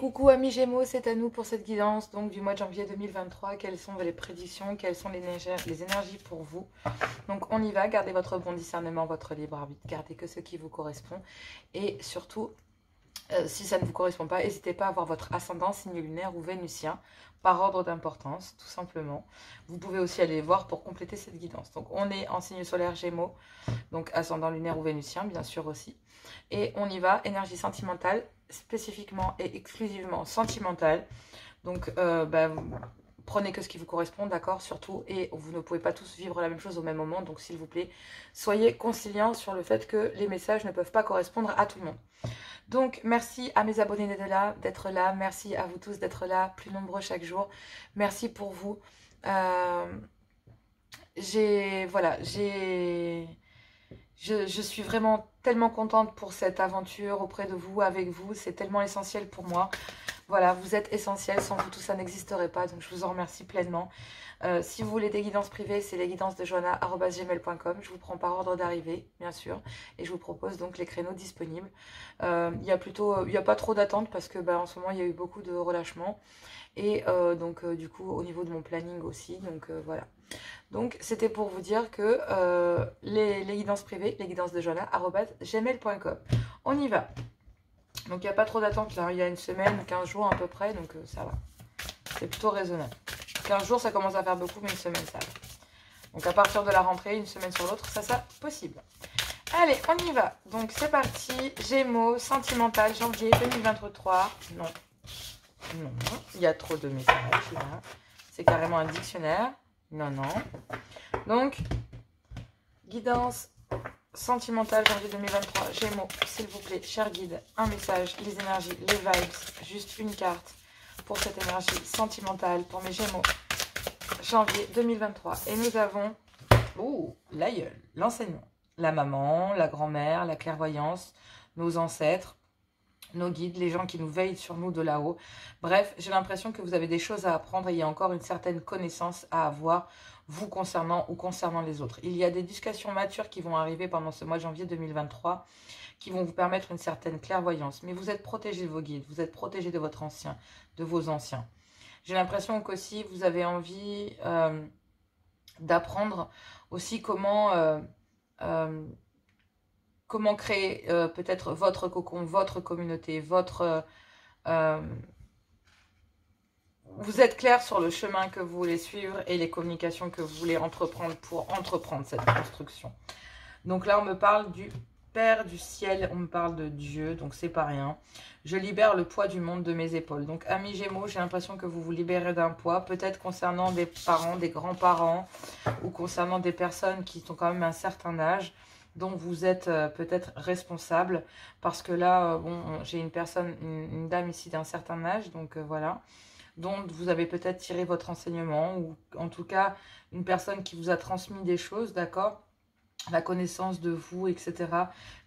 coucou amis Gémeaux, c'est à nous pour cette guidance donc du mois de janvier 2023. Quelles sont les prédictions, quelles sont les énergies pour vous? Donc on y va, gardez votre bon discernement, votre libre arbitre, gardez que ce qui vous correspond. Et surtout, si ça ne vous correspond pas, n'hésitez pas à voir votre ascendant, signe lunaire ou vénusien, par ordre d'importance, tout simplement. Vous pouvez aussi aller voir pour compléter cette guidance. Donc on est en signe solaire Gémeaux, donc ascendant lunaire ou vénusien, bien sûr aussi. Et on y va, énergie sentimentale, spécifiquement et exclusivement sentimentale. Donc, prenez que ce qui vous correspond, d'accord, surtout. Et vous ne pouvez pas tous vivre la même chose au même moment. Donc, s'il vous plaît, soyez conciliants sur le fait que les messages ne peuvent pas correspondre à tout le monde. Donc, merci à mes abonnés d'être là. Merci à vous tous d'être là, plus nombreux chaque jour. Merci pour vous. Je suis vraiment tellement contente pour cette aventure auprès de vous, avec vous. C'est tellement essentiel pour moi. Voilà, vous êtes essentiel. Sans vous, tout ça n'existerait pas. Donc, je vous en remercie pleinement. Si vous voulez des guidances privées, c'est lesguidancesdejoanna@gmail.com. Je vous prends par ordre d'arrivée, bien sûr. Et je vous propose donc les créneaux disponibles. Il n'y a pas trop d'attente parce que en ce moment, il y a eu beaucoup de relâchements. Et du coup, au niveau de mon planning aussi. Donc, voilà. Donc, c'était pour vous dire que les guidances privées, lesguidancesdejoanna@gmail.com. On y va. Donc, il n'y a pas trop d'attente là. Il y a une semaine, 15 jours à peu près. Donc, ça va. C'est plutôt raisonnable. 15 jours, ça commence à faire beaucoup, mais une semaine, ça va. Donc, à partir de la rentrée, une semaine sur l'autre, ça possible. Allez, on y va. Donc, c'est parti. Gémeaux, sentimental, janvier 2023. Non. Non. Il y a trop de messages là. C'est carrément un dictionnaire. Non, non. Donc, guidance sentimentale janvier 2023. Gémeaux, s'il vous plaît, cher guide, un message, les énergies, les vibes, juste une carte pour cette énergie sentimentale pour mes Gémeaux. Janvier 2023. Et nous avons l'aïeul, l'enseignement, la maman, la grand-mère, la clairvoyance, nos ancêtres, nos guides, les gens qui nous veillent sur nous de là-haut. Bref, j'ai l'impression que vous avez des choses à apprendre et il y a encore une certaine connaissance à avoir, vous concernant ou concernant les autres. Il y a des discussions matures qui vont arriver pendant ce mois de janvier 2023 qui vont vous permettre une certaine clairvoyance. Mais vous êtes protégé de vos guides, vous êtes protégé de votre ancien, de vos anciens. J'ai l'impression qu'aussi vous avez envie d'apprendre aussi comment créer peut-être votre cocon, votre communauté, vous êtes clair sur le chemin que vous voulez suivre et les communications que vous voulez entreprendre pour entreprendre cette construction. Donc là, on me parle du Père du ciel, on me parle de Dieu, donc c'est pas rien. Je libère le poids du monde de mes épaules. Donc, amis Gémeaux, j'ai l'impression que vous vous libérez d'un poids, peut-être concernant des parents, des grands-parents, ou concernant des personnes qui ont quand même un certain âge, dont vous êtes peut-être responsable, parce que là, j'ai une dame ici d'un certain âge, donc voilà, dont vous avez peut-être tiré votre enseignement, ou en tout cas, une personne qui vous a transmis des choses, d'accord, la connaissance de vous, etc.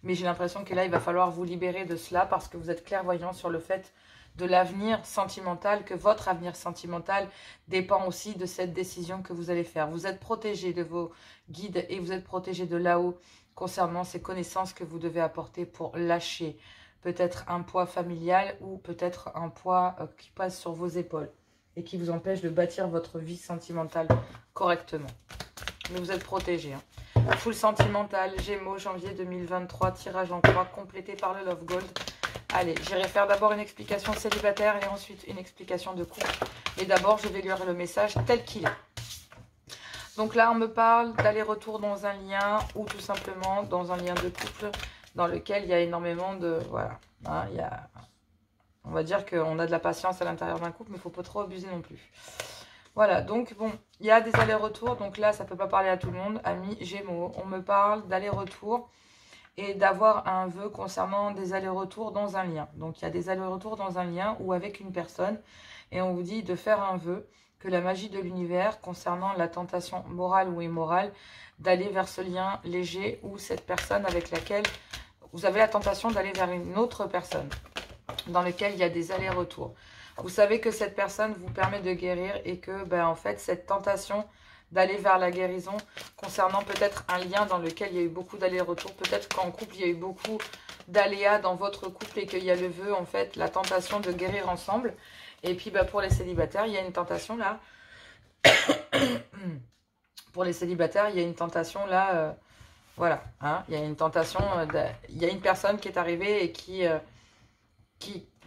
Mais j'ai l'impression que là, il va falloir vous libérer de cela parce que vous êtes clairvoyant sur le fait de l'avenir sentimental, que votre avenir sentimental dépend aussi de cette décision que vous allez faire. Vous êtes protégé de vos guides et vous êtes protégé de là-haut concernant ces connaissances que vous devez apporter pour lâcher peut-être un poids familial ou peut-être un poids qui passe sur vos épaules et qui vous empêche de bâtir votre vie sentimentale correctement. Mais vous êtes protégé, hein. Full sentimental, Gémeaux, janvier 2023, tirage en croix, complété par le Love Gold. Allez, j'irai faire d'abord une explication célibataire et ensuite une explication de couple. Et d'abord, je vais lire le message tel qu'il est. Donc là, on me parle d'aller-retour dans un lien ou tout simplement dans un lien de couple dans lequel il y a énormément de... Voilà, hein, on va dire qu'on a de la patience à l'intérieur d'un couple, mais il ne faut pas trop abuser non plus. Voilà, donc bon, il y a des allers-retours, donc là, ça ne peut pas parler à tout le monde, amis Gémeaux. On me parle d'aller-retour et d'avoir un vœu concernant des allers-retours dans un lien. Donc, il y a des allers-retours dans un lien ou avec une personne, et on vous dit de faire un vœu, que la magie de l'univers concernant la tentation morale ou immorale, d'aller vers ce lien léger ou cette personne avec laquelle vous avez la tentation d'aller vers une autre personne, dans lequel il y a des allers-retours. Vous savez que cette personne vous permet de guérir et que, en fait, cette tentation d'aller vers la guérison concernant peut-être un lien dans lequel il y a eu beaucoup d'allers-retours, peut-être qu'en couple, il y a eu beaucoup d'aléas dans votre couple et qu'il y a le vœu, en fait, la tentation de guérir ensemble. Et puis, bah, pour les célibataires, il y a une tentation là. Pour les célibataires, il y a une tentation là. Voilà, hein, il y a une tentation. Il y a une personne qui est arrivée et qui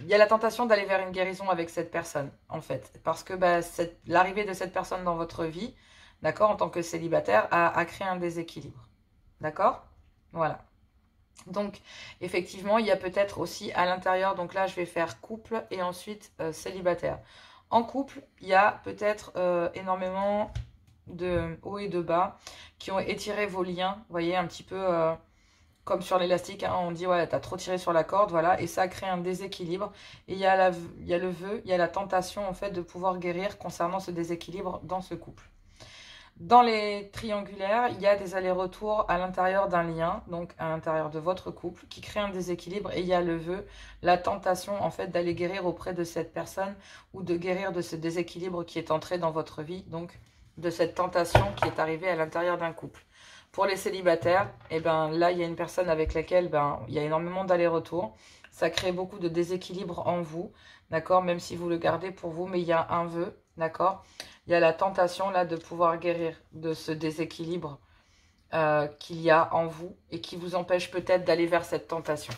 il y a la tentation d'aller vers une guérison avec cette personne, en fait. Parce que bah, l'arrivée de cette personne dans votre vie, d'accord, en tant que célibataire, a créé un déséquilibre. D'accord? Voilà. Donc, effectivement, il y a peut-être aussi à l'intérieur, donc là, je vais faire couple et ensuite célibataire. En couple, il y a peut-être énormément de hauts et de bas qui ont étiré vos liens, vous voyez, un petit peu comme sur l'élastique, hein, on dit, ouais, t'as trop tiré sur la corde, voilà, et ça crée un déséquilibre. Et il y a le vœu, il y a la tentation, en fait, de pouvoir guérir concernant ce déséquilibre dans ce couple. Dans les triangulaires, il y a des allers-retours à l'intérieur d'un lien, donc à l'intérieur de votre couple, qui crée un déséquilibre. Et il y a le vœu, la tentation en fait d'aller guérir auprès de cette personne ou de guérir de ce déséquilibre qui est entré dans votre vie, donc de cette tentation qui est arrivée à l'intérieur d'un couple. Pour les célibataires, eh ben, là, il y a une personne avec laquelle il y a énormément d'allers-retours. Ça crée beaucoup de déséquilibre en vous, d'accord, même si vous le gardez pour vous, mais il y a un vœu, d'accord. Il y a la tentation là de pouvoir guérir de ce déséquilibre qu'il y a en vous et qui vous empêche peut-être d'aller vers cette tentation.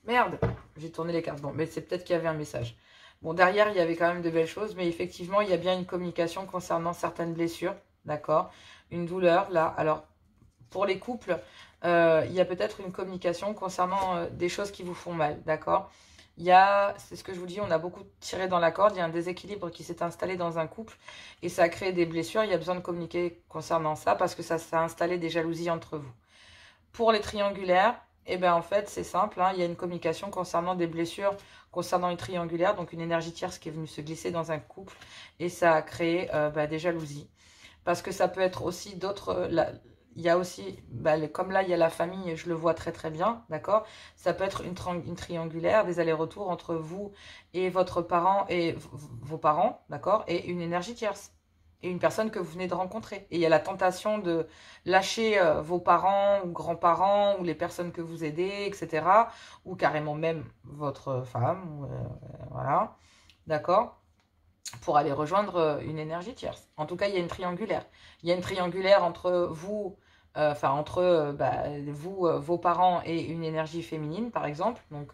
Merde, j'ai tourné les cartes. Bon, mais c'est peut-être qu'il y avait un message. Bon, derrière, il y avait quand même de belles choses, mais effectivement, il y a bien une communication concernant certaines blessures, d'accord? Une douleur, là. Alors, pour les couples, il y a peut-être une communication concernant des choses qui vous font mal, d'accord? C'est ce que je vous dis, on a beaucoup tiré dans la corde, il y a un déséquilibre qui s'est installé dans un couple et ça a créé des blessures. Il y a besoin de communiquer concernant ça parce que ça a installé des jalousies entre vous. Pour les triangulaires, eh ben en fait c'est simple, hein, il y a une communication concernant des blessures, concernant une triangulaire, donc une énergie tierce qui est venue se glisser dans un couple et ça a créé des jalousies. Parce que ça peut être aussi d'autres... Il y a aussi, comme là, il y a la famille, je le vois très très bien, d'accord? Ça peut être une triangulaire, des allers-retours entre vous et votre parent et vos parents, d'accord? Et une énergie tierce. Et une personne que vous venez de rencontrer. Et il y a la tentation de lâcher vos parents ou grands-parents ou les personnes que vous aidez, etc. Ou carrément même votre femme, voilà, d'accord? Pour aller rejoindre une énergie tierce. En tout cas, il y a une triangulaire. Il y a une triangulaire entre vous, vous, vos parents et une énergie féminine, par exemple. Donc,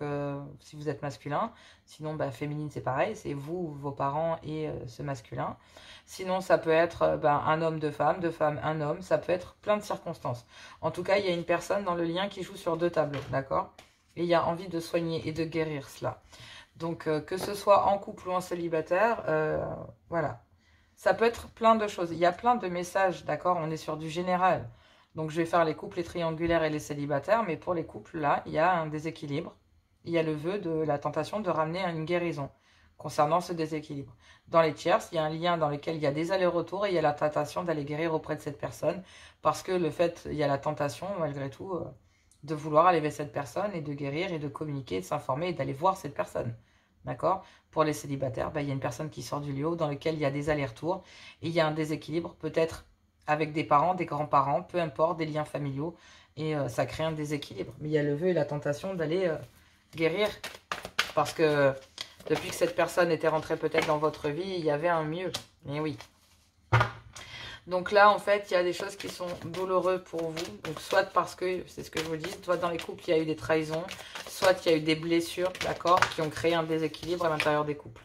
si vous êtes masculin. Sinon, féminine, c'est pareil. C'est vous, vos parents et ce masculin. Sinon, ça peut être un homme, deux femmes, un homme. Ça peut être plein de circonstances. En tout cas, il y a une personne dans le lien qui joue sur deux tableaux, d'accord? Et il y a envie de soigner et de guérir cela. Donc, que ce soit en couple ou en célibataire, voilà. Ça peut être plein de choses. Il y a plein de messages, d'accord? On est sur du général. Donc, je vais faire les couples, les triangulaires et les célibataires. Mais pour les couples, là, il y a un déséquilibre. Il y a le vœu de la tentation de ramener à une guérison concernant ce déséquilibre. Dans les tierces, il y a un lien dans lequel il y a des allers-retours et il y a la tentation d'aller guérir auprès de cette personne. Parce que il y a la tentation, malgré tout, de vouloir aller vers cette personne et de guérir et de communiquer, de s'informer et d'aller voir cette personne. D'accord? Pour les célibataires, il y a une personne qui sort du lieu dans lequel il y a des allers-retours et il y a un déséquilibre, peut-être avec des parents, des grands-parents, peu importe, des liens familiaux, et ça crée un déséquilibre. Mais il y a le vœu et la tentation d'aller guérir, parce que depuis que cette personne était rentrée peut-être dans votre vie, il y avait un mieux. Mais oui. Donc là, en fait, il y a des choses qui sont douloureuses pour vous. Donc soit parce que, c'est ce que je vous dis, soit dans les couples, il y a eu des trahisons, soit il y a eu des blessures, d'accord, qui ont créé un déséquilibre à l'intérieur des couples.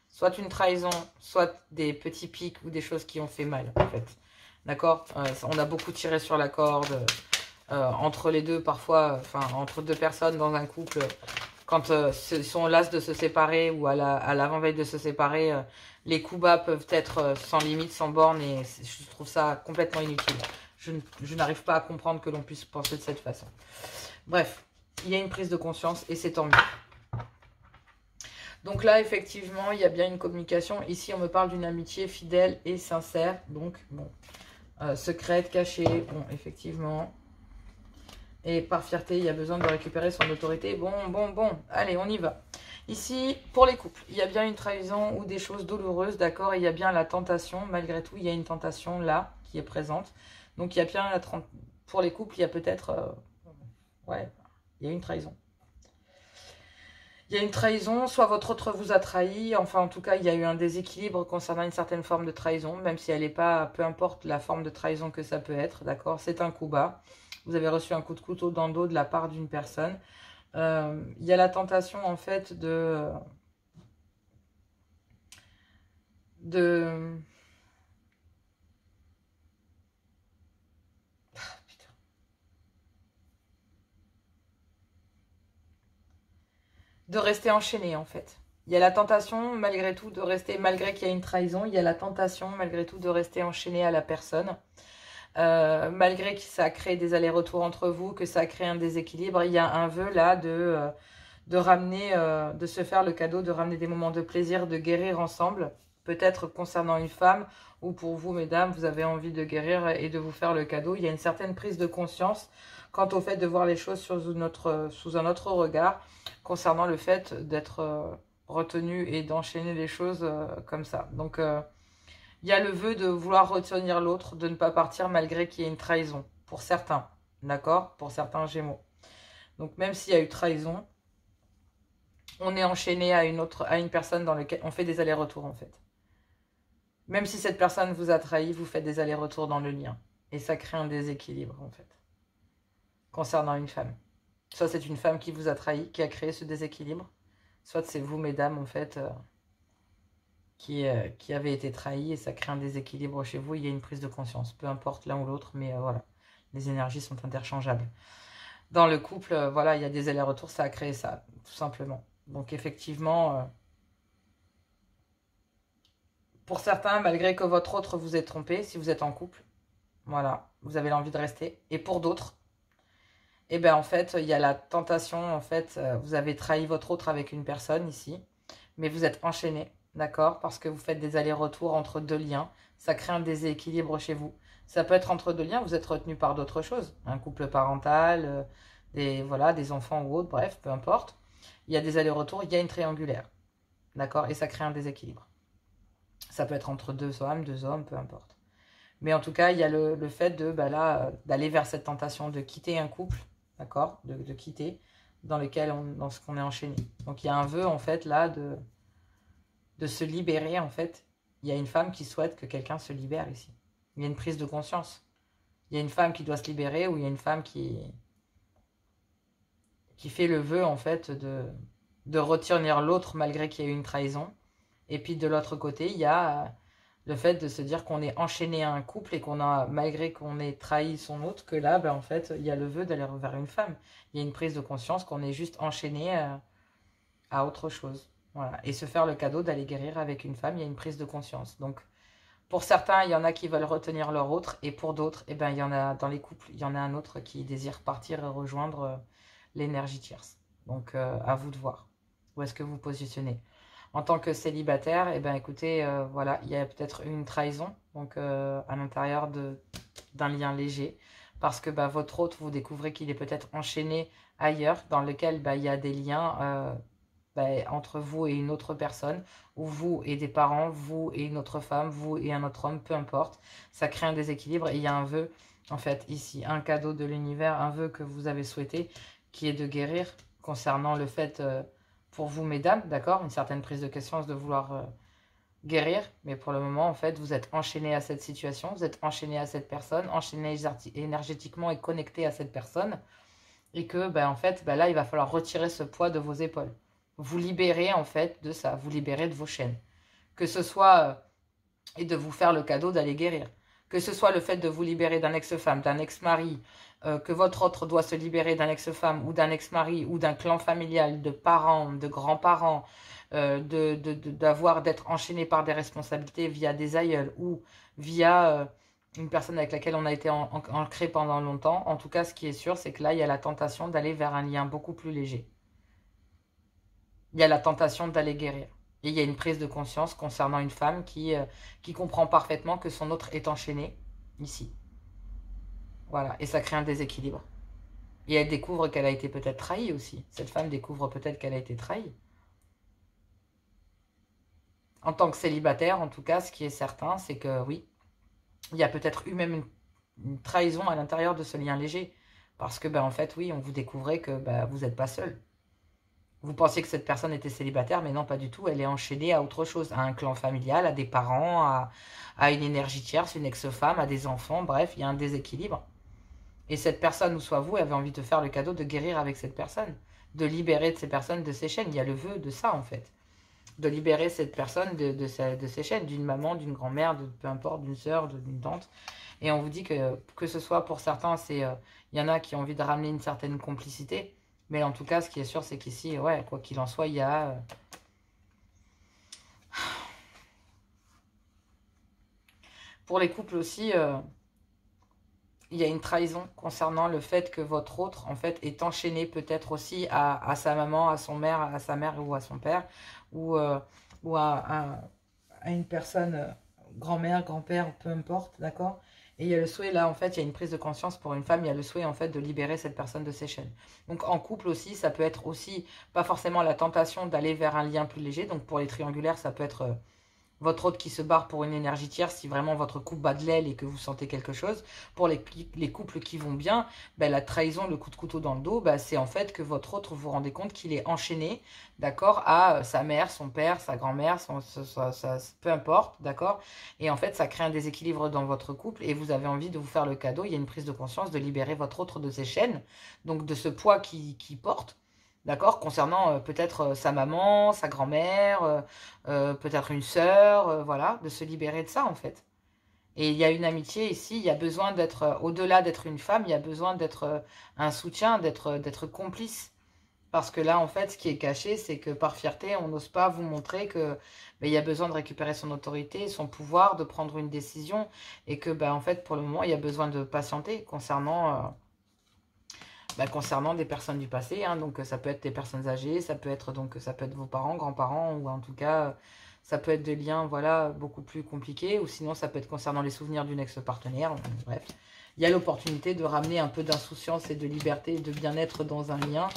Soit une trahison, soit des petits pics ou des choses qui ont fait mal, en fait. D'accord? On a beaucoup tiré sur la corde entre les deux, parfois, entre deux personnes dans un couple, quand ils sont las de se séparer ou à l'avant-veille de se séparer, les coups bas peuvent être sans limite, sans borne, et je trouve ça complètement inutile. Je n'arrive pas à comprendre que l'on puisse penser de cette façon. Bref, il y a une prise de conscience et c'est tant mieux. Donc là, effectivement, il y a bien une communication. Ici, on me parle d'une amitié fidèle et sincère. Donc, bon, secrète, cachée, bon, effectivement. Et par fierté, il y a besoin de récupérer son autorité. Bon, allez, on y va. Ici, pour les couples, il y a bien une trahison ou des choses douloureuses, d'accord? Il y a bien la tentation, malgré tout, il y a une tentation là, qui est présente. Donc, il y a bien, pour les couples, il y a peut-être, Il y a une trahison. Il y a une trahison, soit votre autre vous a trahi, enfin en tout cas il y a eu un déséquilibre concernant une certaine forme de trahison, même si elle n'est pas, peu importe la forme de trahison que ça peut être, d'accord? C'est un coup bas. Vous avez reçu un coup de couteau dans le dos de la part d'une personne. Il y a la tentation en fait de rester enchaîné en fait. Il y a la tentation malgré tout de rester, malgré qu'il y a une trahison, il y a la tentation malgré tout de rester enchaîné à la personne. Malgré que ça crée des allers-retours entre vous, que ça crée un déséquilibre, il y a un vœu là de ramener, de se faire le cadeau, de ramener des moments de plaisir, de guérir ensemble. Peut-être concernant une femme, ou pour vous, mesdames, vous avez envie de guérir et de vous faire le cadeau. Il y a une certaine prise de conscience quant au fait de voir les choses sous un autre regard, concernant le fait d'être retenu et d'enchaîner les choses comme ça. Donc, il y a le vœu de vouloir retenir l'autre, de ne pas partir malgré qu'il y ait une trahison, pour certains, d'accord? Pour certains Gémeaux. Donc, même s'il y a eu trahison, on est enchaîné à une personne dans laquelle on fait des allers-retours en fait. Même si cette personne vous a trahi, vous faites des allers-retours dans le lien. Et ça crée un déséquilibre en fait. Concernant une femme. Soit c'est une femme qui vous a trahi, qui a créé ce déséquilibre. Soit c'est vous, mesdames, en fait, qui avez été trahi et ça crée un déséquilibre chez vous. Il y a une prise de conscience. Peu importe l'un ou l'autre, mais voilà. Les énergies sont interchangeables. Dans le couple, voilà, il y a des allers-retours, ça a créé ça, tout simplement. Donc effectivement, pour certains, malgré que votre autre vous ait trompé, si vous êtes en couple, voilà, vous avez l'envie de rester. Et pour d'autres, eh bien en fait, il y a la tentation, en fait, vous avez trahi votre autre avec une personne ici, mais vous êtes enchaîné, d'accord? Parce que vous faites des allers-retours entre deux liens, ça crée un déséquilibre chez vous. Ça peut être entre deux liens, vous êtes retenu par d'autres choses, un couple parental, voilà, des enfants ou autre, bref, peu importe. Il y a des allers-retours, il y a une triangulaire, d'accord? Et ça crée un déséquilibre. Ça peut être entre deux hommes, peu importe. Mais en tout cas, il y a le fait d'aller vers cette tentation de quitter un couple, d'accord, de quitter, dans ce qu'on est enchaîné. Donc il y a un vœu, en fait, là, de se libérer, en fait. Il y a une femme qui souhaite que quelqu'un se libère ici. Il y a une prise de conscience. Il y a une femme qui doit se libérer ou il y a une femme qui fait le vœu, en fait, de retenir l'autre malgré qu'il y ait eu une trahison. Et puis de l'autre côté, il y a le fait de se dire qu'on est enchaîné à un couple et qu'on a, malgré qu'on ait trahi son autre, que là, en fait, il y a le vœu d'aller vers une femme. Il y a une prise de conscience qu'on est juste enchaîné à autre chose. Voilà. Et se faire le cadeau d'aller guérir avec une femme, il y a une prise de conscience. Donc, pour certains, il y en a qui veulent retenir leur autre, et pour d'autres, eh ben, il y en a dans les couples, il y en a un autre qui désire partir et rejoindre l'énergie tierce. Donc, à vous de voir. Où est-ce que vous positionnez? En tant que célibataire, eh ben, écoutez, voilà, il y a peut-être une trahison, donc à l'intérieur d'un lien léger, parce que votre autre, vous découvrez qu'il est peut-être enchaîné ailleurs, dans lequel il y a des liens entre vous et une autre personne, ou vous et des parents, vous et une autre femme, vous et un autre homme, peu importe. Ça crée un déséquilibre et il y a un vœu, en fait, ici, un cadeau de l'univers, un vœu que vous avez souhaité, qui est de guérir concernant le fait... pour vous, mesdames, d'accord, une certaine prise de conscience de vouloir guérir, mais pour le moment, en fait, vous êtes enchaîné à cette situation, vous êtes enchaîné à cette personne, enchaîné énergétiquement et connecté à cette personne, et que, en fait, là, il va falloir retirer ce poids de vos épaules. Vous libérer, en fait, de ça, vous libérer de vos chaînes. Que ce soit, et de vous faire le cadeau d'aller guérir. Que ce soit le fait de vous libérer d'un ex-femme, d'un ex-mari, que votre autre doit se libérer d'un ex-femme ou d'un ex-mari ou d'un clan familial, de parents, de grands-parents, d'être enchaîné par des responsabilités via des aïeuls ou via une personne avec laquelle on a été ancré pendant longtemps. En tout cas, ce qui est sûr, c'est que là, il y a la tentation d'aller vers un lien beaucoup plus léger. Il y a la tentation d'aller guérir. Et il y a une prise de conscience concernant une femme qui comprend parfaitement que son autre est enchaîné ici. Voilà, et ça crée un déséquilibre. Et elle découvre qu'elle a été peut-être trahie aussi. Cette femme découvre peut-être qu'elle a été trahie. En tant que célibataire, en tout cas, ce qui est certain, c'est que oui, il y a peut-être eu même une trahison à l'intérieur de ce lien léger. Parce que, en fait, oui, on vous découvrait que vous n'êtes pas seul. Vous pensiez que cette personne était célibataire, mais non, pas du tout. Elle est enchaînée à autre chose, à un clan familial, à des parents, à une énergie tierce, une ex-femme, à des enfants. Bref, il y a un déséquilibre. Et cette personne, ou soit vous, avait envie de faire le cadeau de guérir avec cette personne, de libérer de ces personnes de ces chaînes. Il y a le vœu de ça, en fait. De libérer cette personne de ces chaînes, d'une maman, d'une grand-mère, peu importe, d'une sœur, d'une tante. Et on vous dit que ce soit pour certains, il y en a qui ont envie de ramener une certaine complicité. Mais en tout cas, ce qui est sûr, c'est qu'ici, ouais, quoi qu'il en soit, il y a... Pour les couples aussi, il y a une trahison concernant le fait que votre autre, en fait, est enchaîné peut-être aussi à sa maman, à sa mère ou à son père, ou à une personne, grand-mère, grand-père, peu importe, d'accord? Et il y a le souhait, là, en fait, il y a une prise de conscience pour une femme, il y a le souhait, en fait, de libérer cette personne de ses chaînes. Donc, en couple aussi, ça peut être aussi, pas forcément la tentation d'aller vers un lien plus léger. Donc, pour les triangulaires, ça peut être votre autre qui se barre pour une énergie tierce si vraiment votre couple bat de l'aile et que vous sentez quelque chose. Pour les couples qui vont bien, la trahison, le coup de couteau dans le dos, c'est en fait que votre autre, vous vous rendez compte qu'il est enchaîné, d'accord, à sa mère, son père, sa grand-mère, peu importe, d'accord. Et en fait, ça crée un déséquilibre dans votre couple et vous avez envie de vous faire le cadeau. Il y a une prise de conscience de libérer votre autre de ses chaînes, donc de ce poids qu'il porte. D'accord, concernant peut-être sa maman, sa grand-mère, peut-être une sœur, voilà, de se libérer de ça en fait. Et il y a une amitié ici, il y a besoin d'être, au-delà d'être une femme, il y a besoin d'être un soutien, d'être complice. Parce que là, en fait, ce qui est caché, c'est que par fierté, on n'ose pas vous montrer que il y a besoin de récupérer son autorité, son pouvoir, de prendre une décision. Et que, en fait, pour le moment, il y a besoin de patienter concernant des personnes du passé, hein. Donc ça peut être des personnes âgées, ça peut être vos parents, grands-parents, ou en tout cas ça peut être des liens, voilà, beaucoup plus compliqués, ou sinon ça peut être concernant les souvenirs d'une ex-partenaire. Bref, il y a l'opportunité de ramener un peu d'insouciance et de liberté et de bien-être dans un lien.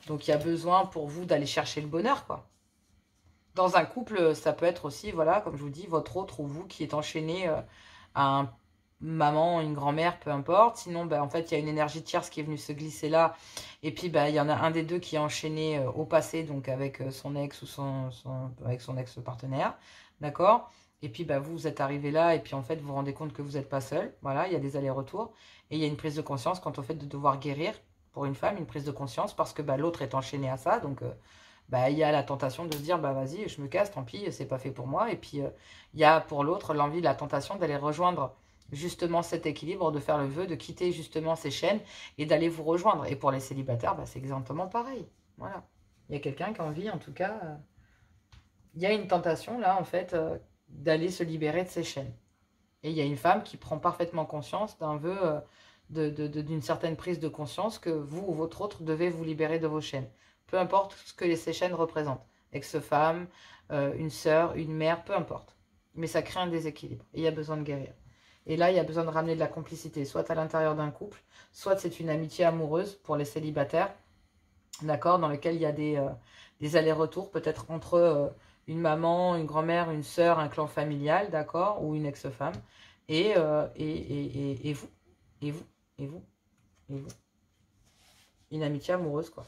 Donc il y a besoin pour vous d'aller chercher le bonheur, quoi. Dans un couple, ça peut être aussi, voilà, comme je vous dis, votre autre ou vous qui est enchaîné à un maman, une grand-mère, peu importe. Sinon, en fait, il y a une énergie tierce qui est venue se glisser là. Et puis, il y en a un des deux qui est enchaîné au passé, donc avec son ex ou avec son ex-partenaire. D'accord? Et puis, vous êtes arrivé là, et puis en fait, vous vous rendez compte que vous n'êtes pas seul. Voilà, il y a des allers-retours. Et il y a une prise de conscience quant au fait de devoir guérir pour une femme, une prise de conscience, parce que l'autre est enchaîné à ça. Donc, il y a la tentation de se dire, vas-y, je me casse, tant pis, c'est pas fait pour moi. Et puis, il y a pour l'autre l'envie, la tentation d'aller rejoindre justement cet équilibre, de faire le vœu, de quitter justement ces chaînes et d'aller vous rejoindre. Et pour les célibataires, c'est exactement pareil. Voilà. Il y a quelqu'un qui a envie, en tout cas, il y a une tentation là, en fait, d'aller se libérer de ces chaînes. Et il y a une femme qui prend parfaitement conscience d'un vœu, d'une certaine prise de conscience que vous ou votre autre devez vous libérer de vos chaînes. Peu importe ce que ces chaînes représentent. Ex-femme, une sœur, une mère, peu importe. Mais ça crée un déséquilibre. Et il y a besoin de guérir. Et là, il y a besoin de ramener de la complicité, soit à l'intérieur d'un couple, soit c'est une amitié amoureuse pour les célibataires, d'accord, dans lequel il y a des allers-retours, peut-être entre une maman, une grand-mère, une sœur, un clan familial, d'accord, ou une ex-femme, et vous, et vous, et vous, et vous. Une amitié amoureuse, quoi.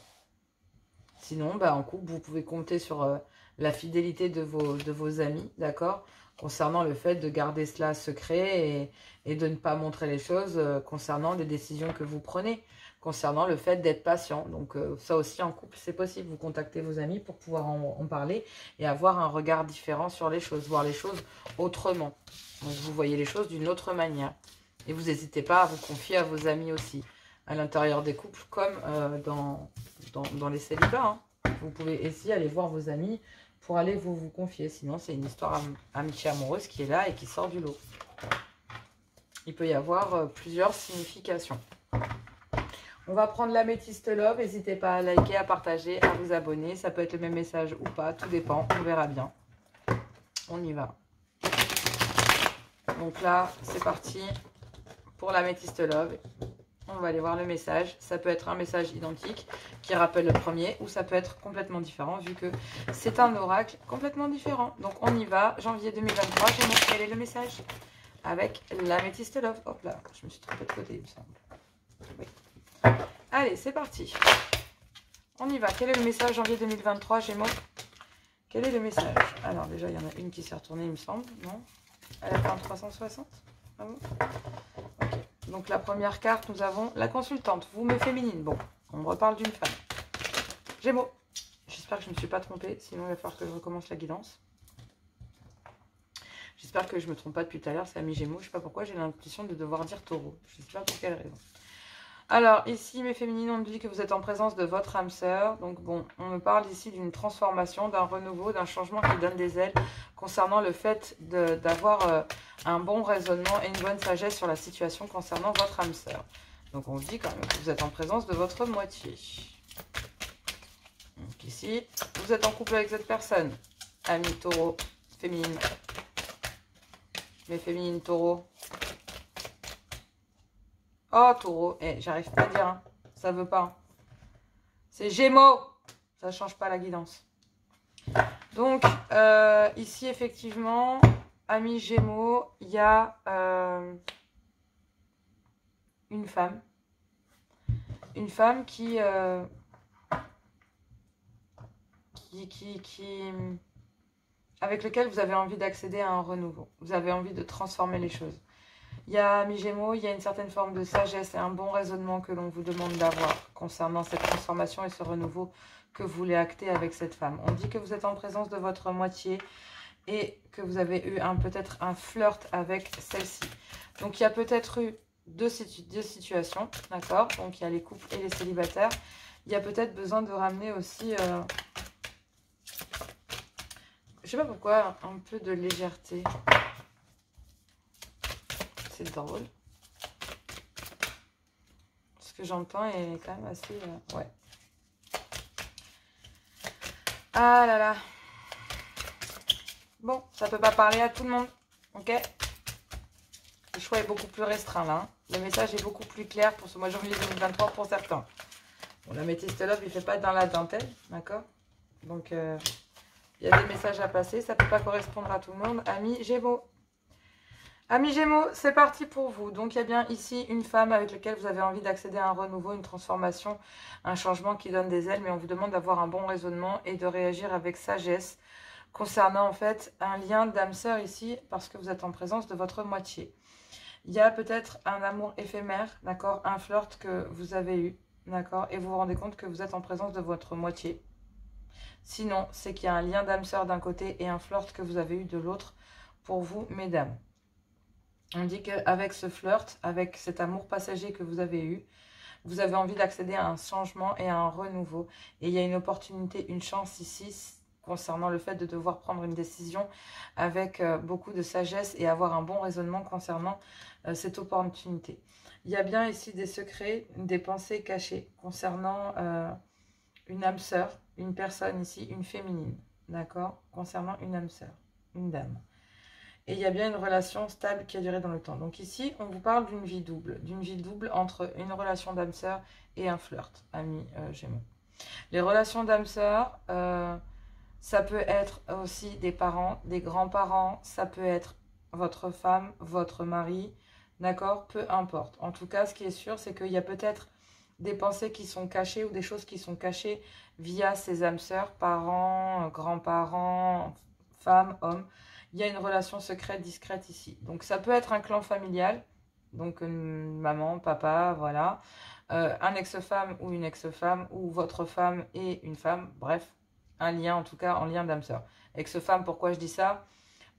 Sinon, en couple, vous pouvez compter sur la fidélité de vos amis, d'accord, concernant le fait de garder cela secret et de ne pas montrer les choses concernant les décisions que vous prenez, concernant le fait d'être patient. Donc ça aussi en couple, c'est possible. Vous contactez vos amis pour pouvoir en parler et avoir un regard différent sur les choses, voir les choses autrement. Donc vous voyez les choses d'une autre manière. Et vous n'hésitez pas à vous confier à vos amis aussi, à l'intérieur des couples comme dans les célibats. Hein. Vous pouvez aussi aller voir vos amis pour aller vous confier. Sinon, c'est une histoire amitié amoureuse qui est là et qui sort du lot. Il peut y avoir plusieurs significations. On va prendre l'améthyste love. N'hésitez pas à liker, à partager, à vous abonner. Ça peut être le même message ou pas. Tout dépend. On verra bien. On y va. Donc là, c'est parti pour l'améthyste love. On va aller voir le message. Ça peut être un message identique qui rappelle le premier ou ça peut être complètement différent vu que c'est un oracle complètement différent. Donc on y va. Janvier 2023, je vais montrer quel est le message avec l'améthyste love. Hop là, je me suis trompée de côté, il me semble. Oui. Allez, c'est parti. On y va. Quel est le message janvier 2023, Gémeaux? Quel est le message? Alors déjà, il y en a une qui s'est retournée, il me semble. Non? Elle a fait un 360. Ah bon? Ok. Donc la première carte, nous avons la consultante. Vous, mais féminine. Bon, on me reparle d'une femme. Gémeaux. J'espère que je ne me suis pas trompée. Sinon, il va falloir que je recommence la guidance. J'espère que je ne me trompe pas depuis tout à l'heure. C'est Ami Gémeaux. Je ne sais pas pourquoi j'ai l'intuition de devoir dire taureau. Je ne sais pas pour quelle raison. Alors, ici, mes féminines, on nous dit que vous êtes en présence de votre âme sœur. Donc, bon, on me parle ici d'une transformation, d'un renouveau, d'un changement qui donne des ailes concernant le fait d'avoir un bon raisonnement et une bonne sagesse sur la situation concernant votre âme sœur. Donc, on dit quand même que vous êtes en présence de votre moitié. Donc, ici, vous êtes en couple avec cette personne. Ami taureau, féminine. Mes féminines taureaux. Oh, taureau. Eh, j'arrive pas à dire. Hein. Ça veut pas. C'est Gémeaux. Ça ne change pas la guidance. Donc, ici, effectivement, amis Gémeaux, il y a une femme. Une femme qui avec lequel vous avez envie d'accéder à un renouveau. Vous avez envie de transformer les choses. Il y a, mes Gémeaux, il y a une certaine forme de sagesse et un bon raisonnement que l'on vous demande d'avoir concernant cette transformation et ce renouveau que vous voulez acter avec cette femme. On dit que vous êtes en présence de votre moitié et que vous avez eu peut-être un flirt avec celle-ci. Donc, il y a peut-être eu deux situations, d'accord? Donc, il y a les couples et les célibataires. Il y a peut-être besoin de ramener aussi, je sais pas pourquoi, un peu de légèreté. C'est drôle. Ce que j'entends est quand même assez... ouais. Ah là là. Bon, ça peut pas parler à tout le monde. Ok? Le choix est beaucoup plus restreint là. Hein. Le message est beaucoup plus clair pour ce mois de janvier 2023 pour certains. Bon, la métiste love, il ne fait pas dans la dentelle. D'accord? Donc, il y a des messages à passer. Ça ne peut pas correspondre à tout le monde. Amis Gémeaux. Amis Gémeaux, c'est parti pour vous. Donc, il y a bien ici une femme avec laquelle vous avez envie d'accéder à un renouveau, une transformation, un changement qui donne des ailes. Mais on vous demande d'avoir un bon raisonnement et de réagir avec sagesse concernant en fait un lien d'âme sœur ici parce que vous êtes en présence de votre moitié. Il y a peut-être un amour éphémère, d'accord, un flirt que vous avez eu, d'accord, et vous vous rendez compte que vous êtes en présence de votre moitié. Sinon, c'est qu'il y a un lien d'âme sœur d'un côté et un flirt que vous avez eu de l'autre pour vous, mesdames. On dit qu'avec ce flirt, avec cet amour passager que vous avez eu, vous avez envie d'accéder à un changement et à un renouveau. Et il y a une opportunité, une chance ici concernant le fait de devoir prendre une décision avec beaucoup de sagesse et avoir un bon raisonnement concernant cette opportunité. Il y a bien ici des secrets, des pensées cachées concernant une âme sœur, une personne ici, une féminine, d'accord, concernant une âme sœur, une dame. Et il y a bien une relation stable qui a duré dans le temps. Donc ici, on vous parle d'une vie double entre une relation d'âme sœur et un flirt, amis Gémeaux. Les relations d'âme sœur, ça peut être aussi des parents, des grands-parents, ça peut être votre femme, votre mari, d'accord? Peu importe. En tout cas, ce qui est sûr, c'est qu'il y a peut-être des pensées qui sont cachées ou des choses qui sont cachées via ces âmes sœurs, parents, grands-parents, femmes, hommes. Il y a une relation secrète, discrète ici. Donc, ça peut être un clan familial, donc maman, papa, voilà. Un ex-femme ou une ex-femme, ou votre femme et une femme, bref, un lien, en tout cas, en lien d'âme sœur. Ex-femme, pourquoi je dis ça?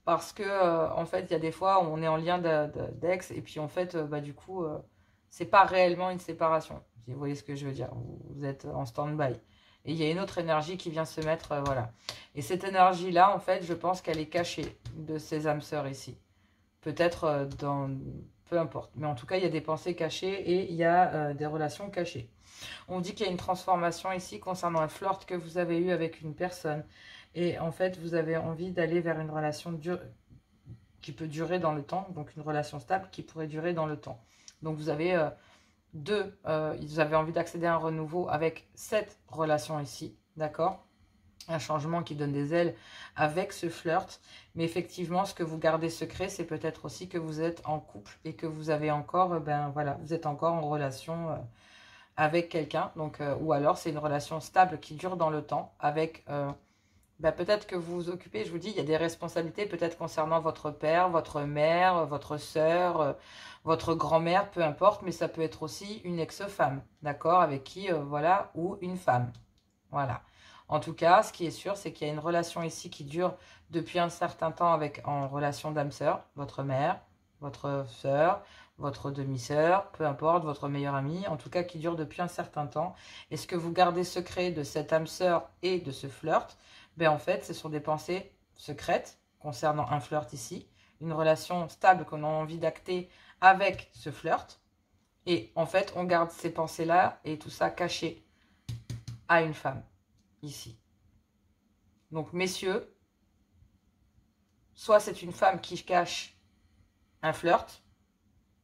Parce que, en fait, il y a des fois où on est en lien d'ex, et puis en fait, du coup, c'est pas réellement une séparation. Vous voyez ce que je veux dire? Vous êtes en stand-by. Et il y a une autre énergie qui vient se mettre, voilà. Et cette énergie-là, en fait, je pense qu'elle est cachée de ces âmes sœurs ici. Peut-être dans... Peu importe. Mais en tout cas, il y a des pensées cachées et il y a des relations cachées. On dit qu'il y a une transformation ici concernant un flirt que vous avez eu avec une personne. Et en fait, vous avez envie d'aller vers une relation qui peut durer dans le temps. Donc, une relation stable qui pourrait durer dans le temps. Donc, vous avez... vous avez envie d'accéder à un renouveau avec cette relation ici, d'accord? Un changement qui donne des ailes avec ce flirt. Mais effectivement, ce que vous gardez secret, c'est peut-être aussi que vous êtes en couple et que vous avez encore, voilà, vous êtes encore en relation avec quelqu'un. Donc, ou alors, c'est une relation stable qui dure dans le temps avec... peut-être que vous vous occupez, je vous dis, il y a des responsabilités peut-être concernant votre père, votre mère, votre sœur, votre grand-mère, peu importe, mais ça peut être aussi une ex-femme, d'accord, avec qui, voilà, ou une femme, voilà. En tout cas, ce qui est sûr, c'est qu'il y a une relation ici qui dure depuis un certain temps en relation d'âme-sœur, votre mère, votre sœur, votre demi-sœur, peu importe, votre meilleure amie, en tout cas qui dure depuis un certain temps. Et ce que vous gardez secret de cette âme-sœur et de ce flirt, en fait, ce sont des pensées secrètes concernant un flirt ici, une relation stable qu'on a envie d'acter avec ce flirt. Et en fait, on garde ces pensées-là et tout ça caché à une femme, ici. Donc, messieurs, soit c'est une femme qui cache un flirt,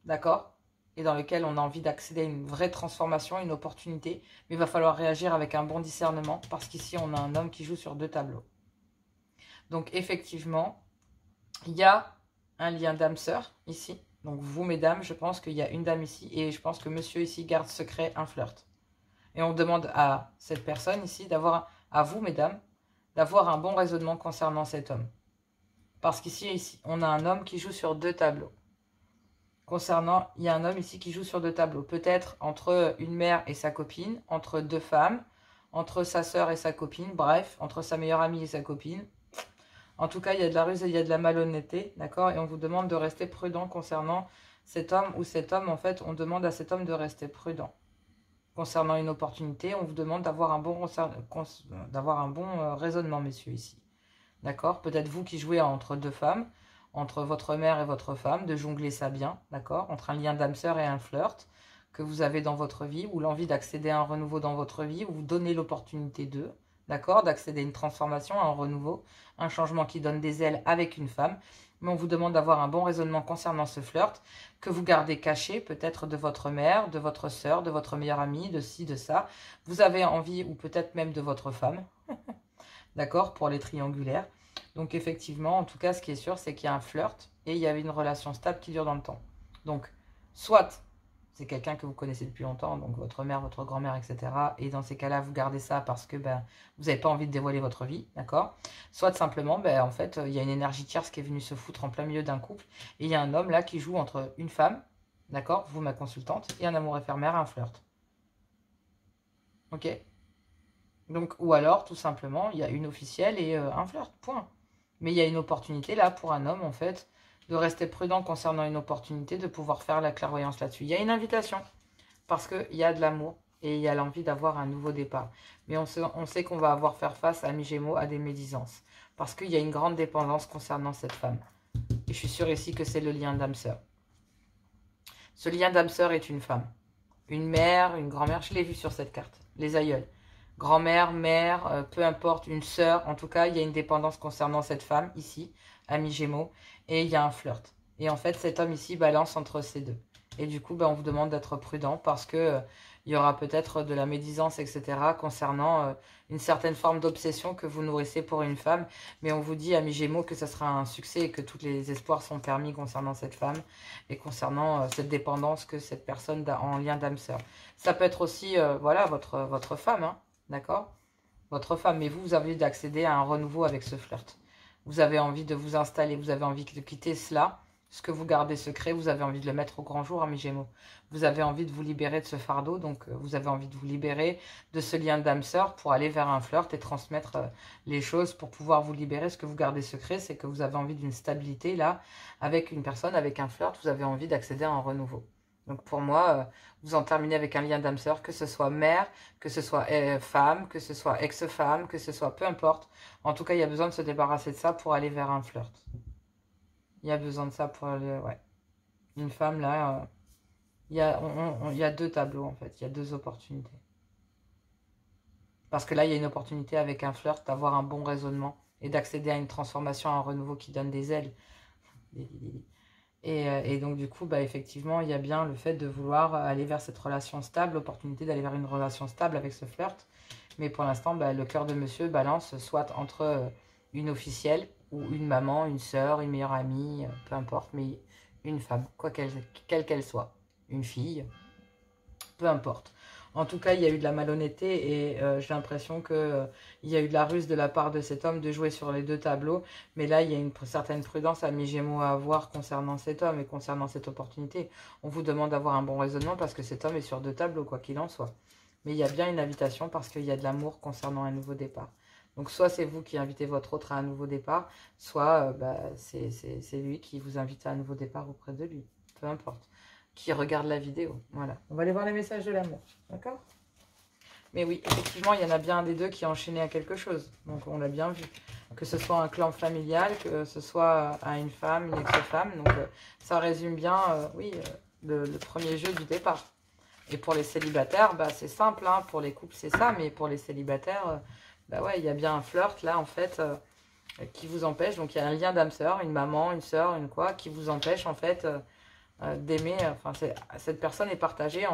d'accord, et dans lequel on a envie d'accéder à une vraie transformation, une opportunité, mais il va falloir réagir avec un bon discernement, parce qu'ici, on a un homme qui joue sur 2 tableaux. Donc, effectivement, il y a un lien d'âme-sœur ici. Donc, vous, mesdames, je pense qu'il y a une dame ici, et je pense que monsieur ici garde secret un flirt. Et on demande à cette personne ici d'avoir, à vous, mesdames, d'avoir un bon raisonnement concernant cet homme. Parce qu'ici, on a un homme qui joue sur 2 tableaux. Il y a un homme ici qui joue sur 2 tableaux. Peut-être entre une mère et sa copine, entre 2 femmes, entre sa sœur et sa copine, bref, entre sa meilleure amie et sa copine. En tout cas, il y a de la ruse et il y a de la malhonnêteté, d'accord? Et on vous demande de rester prudent concernant cet homme ou cet homme. En fait, on demande à cet homme de rester prudent. Concernant une opportunité, on vous demande d'avoir un bon raisonnement, messieurs, ici. D'accord? Peut-être vous qui jouez entre 2 femmes, entre votre mère et votre femme, de jongler ça bien, d'accord? Entre un lien d'âme-sœur et un flirt que vous avez dans votre vie, ou l'envie d'accéder à un renouveau dans votre vie, ou vous donnez l'opportunité d'eux, d'accord? D'accéder à une transformation, à un renouveau, un changement qui donne des ailes avec une femme. Mais on vous demande d'avoir un bon raisonnement concernant ce flirt, que vous gardez caché, peut-être de votre mère, de votre sœur, de votre meilleure amie, de ci, de ça. Vous avez envie, ou peut-être même de votre femme, d'accord, pour les triangulaires. Donc effectivement, en tout cas, ce qui est sûr, c'est qu'il y a un flirt et il y avait une relation stable qui dure dans le temps. Donc, soit c'est quelqu'un que vous connaissez depuis longtemps, donc votre mère, votre grand-mère, etc. Et dans ces cas-là, vous gardez ça parce que vous n'avez pas envie de dévoiler votre vie, d'accord? Soit simplement, en fait, il y a une énergie tierce qui est venue se foutre en plein milieu d'un couple et il y a un homme là qui joue entre une femme, d'accord, vous ma consultante, et un amour éphémère, un flirt. Ok? Donc, ou alors, tout simplement, il y a une officielle et un flirt, point. Mais il y a une opportunité là pour un homme, en fait, de rester prudent concernant une opportunité, de pouvoir faire la clairvoyance là-dessus. Il y a une invitation, parce qu'il y a de l'amour et il y a l'envie d'avoir un nouveau départ. Mais on sait qu'on va avoir faire face à mi-gémeaux, à des médisances, parce qu'il y a une grande dépendance concernant cette femme. Et je suis sûre ici que c'est le lien d'âme-sœur. Ce lien d'âme-sœur est une femme. Une mère, une grand-mère, je l'ai vu sur cette carte, les aïeuls. Grand-mère, mère, peu importe, une sœur. En tout cas, il y a une dépendance concernant cette femme, ici, ami Gémeaux. Et il y a un flirt. Et en fait, cet homme ici balance entre ces deux. Et du coup, on vous demande d'être prudent parce que il y aura peut-être de la médisance, etc. concernant une certaine forme d'obsession que vous nourrissez pour une femme. Mais on vous dit, ami Gémeaux, que ça sera un succès et que tous les espoirs sont permis concernant cette femme et concernant cette dépendance que cette personne a en lien d'âme-sœur. Ça peut être aussi, voilà, votre femme, hein. D'accord? Votre femme, mais vous avez envie d'accéder à un renouveau avec ce flirt. Vous avez envie de vous installer, vous avez envie de quitter cela, ce que vous gardez secret, vous avez envie de le mettre au grand jour, mes Gémeaux. Vous avez envie de vous libérer de ce fardeau, donc vous avez envie de vous libérer de ce lien d'âme-sœur pour aller vers un flirt et transmettre les choses pour pouvoir vous libérer. Ce que vous gardez secret, c'est que vous avez envie d'une stabilité, là, avec une personne, avec un flirt, vous avez envie d'accéder à un renouveau. Donc pour moi, vous en terminez avec un lien d'âme-sœur, que ce soit mère, que ce soit femme, que ce soit ex-femme, que ce soit peu importe. En tout cas, il y a besoin de se débarrasser de ça pour aller vers un flirt. Il y a besoin de ça pour aller... Ouais. Une femme, là, il y a 2 tableaux, en fait. Il y a 2 opportunités. Parce que là, il y a une opportunité avec un flirt d'avoir un bon raisonnement et d'accéder à une transformation, à un renouveau qui donne des ailes. Et donc, du coup, effectivement, il y a bien le fait de vouloir aller vers cette relation stable, l'opportunité d'aller vers une relation stable avec ce flirt. Mais pour l'instant, le cœur de monsieur balance soit entre une officielle ou une maman, une sœur, une meilleure amie, peu importe, mais une femme, quelle qu'elle soit, une fille, peu importe. En tout cas, il y a eu de la malhonnêteté et j'ai l'impression qu'il y a eu de la ruse de la part de cet homme de jouer sur les deux tableaux. Mais là, il y a une certaine prudence à mi-gémeaux à avoir concernant cet homme et concernant cette opportunité. On vous demande d'avoir un bon raisonnement parce que cet homme est sur deux tableaux, quoi qu'il en soit. Mais il y a bien une invitation parce qu'il y a de l'amour concernant un nouveau départ. Donc, soit c'est vous qui invitez votre autre à un nouveau départ, soit c'est lui qui vous invite à un nouveau départ auprès de lui. Peu importe. Qui regarde la vidéo. Voilà. On va aller voir les messages de l'amour. D'accord? Mais oui, effectivement, il y en a bien un des deux qui est enchaîné à quelque chose. Donc, on l'a bien vu. Que ce soit un clan familial, que ce soit à une femme, une ex-femme. Donc, ça résume bien, oui, le premier jeu du départ. Et pour les célibataires, bah, c'est simple. Hein. Pour les couples, c'est ça. Mais pour les célibataires... bah ouais, il y a bien un flirt là en fait qui vous empêche. Donc il y a un lien d'âme sœur, une maman, une sœur, une quoi, qui vous empêche en fait d'aimer. Enfin, cette personne est partagée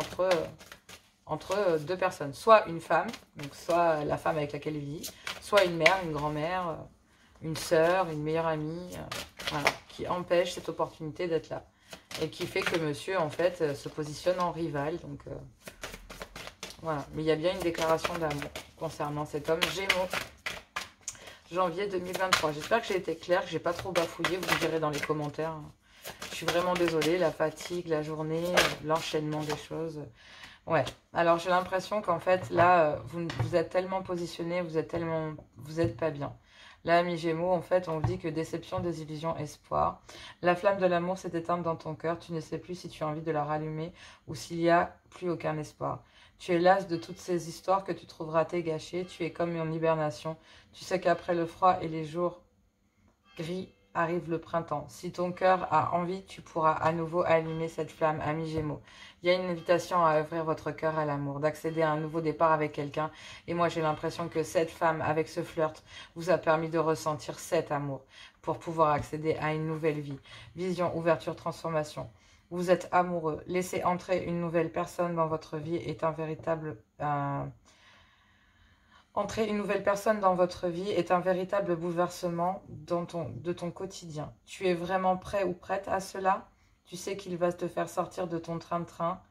entre deux personnes. Soit une femme, donc soit la femme avec laquelle il vit, soit une mère, une grand-mère, une sœur, une meilleure amie, voilà, qui empêche cette opportunité d'être là. Et qui fait que monsieur en fait se positionne en rival. Donc voilà, mais il y a bien une déclaration d'amour concernant cet homme Gémeaux. Janvier 2023. J'espère que j'ai été claire, que j'ai pas trop bafouillé. Vous me direz dans les commentaires. Je suis vraiment désolée. La fatigue, la journée, l'enchaînement des choses. Ouais. Alors j'ai l'impression qu'en fait là, vous êtes tellement positionné, vous êtes pas bien. Là, ami Gémeaux, en fait, on vous dit que déception, désillusion, espoir. La flamme de l'amour s'est éteinte dans ton cœur. Tu ne sais plus si tu as envie de la rallumer ou s'il n'y a plus aucun espoir. Tu es lasse de toutes ces histoires que tu trouves ratées, gâchées. Tu es comme en hibernation. Tu sais qu'après le froid et les jours gris, arrive le printemps. Si ton cœur a envie, tu pourras à nouveau allumer cette flamme, ami Gémeaux. Il y a une invitation à ouvrir votre cœur à l'amour, d'accéder à un nouveau départ avec quelqu'un. Et moi, j'ai l'impression que cette femme, avec ce flirt, vous a permis de ressentir cet amour pour pouvoir accéder à une nouvelle vie. Vision, ouverture, transformation. Vous êtes amoureux. Laisser entrer une nouvelle personne dans votre vie est un véritable... Entrer une nouvelle personne dans votre vie est un véritable bouleversement de ton quotidien. Tu es vraiment prêt ou prête à cela? Tu sais qu'il va te faire sortir de ton train-train,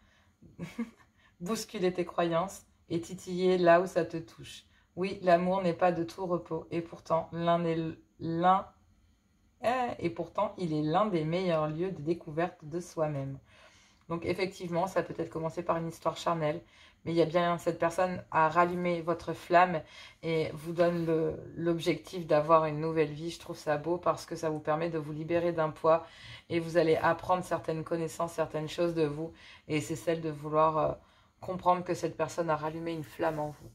bousculer tes croyances et titiller là où ça te touche. Oui, l'amour n'est pas de tout repos et pourtant il est l'un des meilleurs lieux de découverte de soi-même. Donc effectivement, ça peut être commencé par une histoire charnelle, mais il y a bien cette personne à rallumer votre flamme et vous donne l'objectif d'avoir une nouvelle vie. Je trouve ça beau parce que ça vous permet de vous libérer d'un poids et vous allez apprendre certaines connaissances, certaines choses de vous. Et c'est celle de vouloir comprendre que cette personne a rallumé une flamme en vous.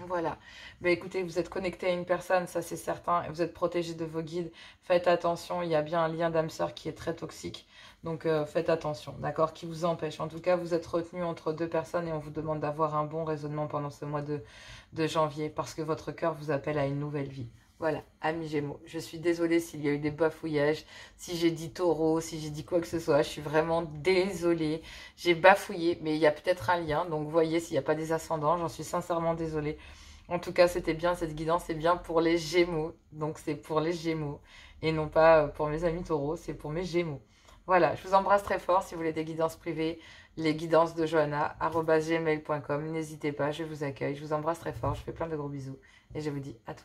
Voilà, mais écoutez, vous êtes connecté à une personne, ça c'est certain, et vous êtes protégé de vos guides. Faites attention, il y a bien un lien d'âme sœur qui est très toxique, donc faites attention, d'accord, qui vous empêche. En tout cas, vous êtes retenu entre deux personnes et on vous demande d'avoir un bon raisonnement pendant ce mois de janvier, parce que votre cœur vous appelle à une nouvelle vie. Voilà, amis Gémeaux, je suis désolée s'il y a eu des bafouillages, si j'ai dit taureau, si j'ai dit quoi que ce soit, je suis vraiment désolée. J'ai bafouillé, mais il y a peut-être un lien, donc voyez s'il n'y a pas des ascendants, j'en suis sincèrement désolée. En tout cas, c'était bien, cette guidance, c'est bien pour les Gémeaux, donc c'est pour les Gémeaux, et non pas pour mes amis taureaux, c'est pour mes Gémeaux. Voilà, je vous embrasse très fort. Si vous voulez des guidances privées, les guidances de Johanna@gmail.com, n'hésitez pas, je vous accueille. Je vous embrasse très fort, je fais plein de gros bisous, et je vous dis à tout.